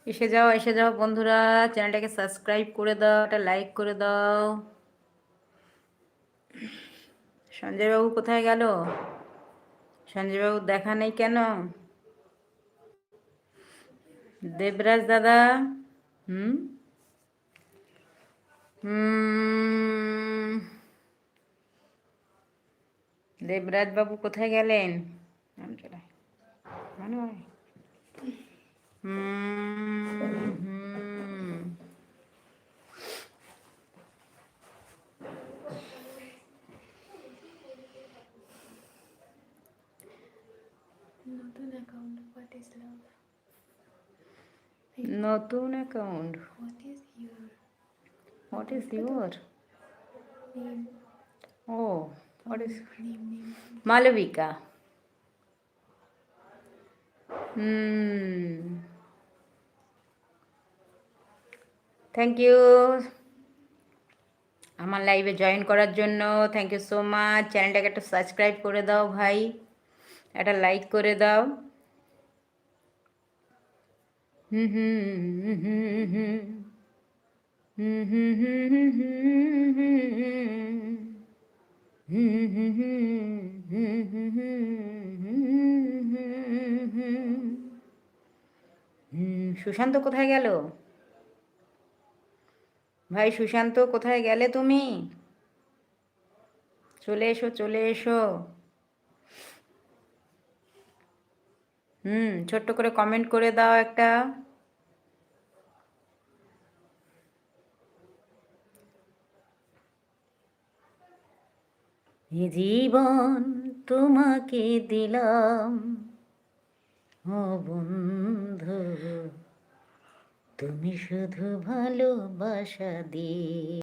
এসে যাও বন্ধুরা, চ্যানেলটাকে সাবস্ক্রাইব করে দাও, একটা লাইক করে দাও। সঞ্জয়বাবু কোথায় গেল? সঞ্জয়বাবু দেখা নেই কেন? দেবরাজ দাদা, হুম হুম, দেবরাজ বাবু কোথায় গেলেন? হুম হুম। নতুন অ্যাকাউন্ট, হোয়াট ইজ লাভ? নতুন account, what what is is your? Name? Oh, what is name Malabika. Hmm, thank you আমার লাইভে জয়েন করার জন্য। Thank you so much. চ্যানেলটাকে একটু সাবস্ক্রাইব করে দাও ভাই, একটা লাইক করে দাও। হুম হুম হুম হুম হুম হুম হুম সুশান্ত কোথায় গেল? ভাই সুশান্ত কোথায় গেলে তুমি? চলে এসো, চলে এসো। ছোট্ট করে কমেন্ট করে দাও একটা। এ জীবন তোমাকে দিলাম ও বন্ধু, তুমি শুধু ভালোবাসা দিয়ে।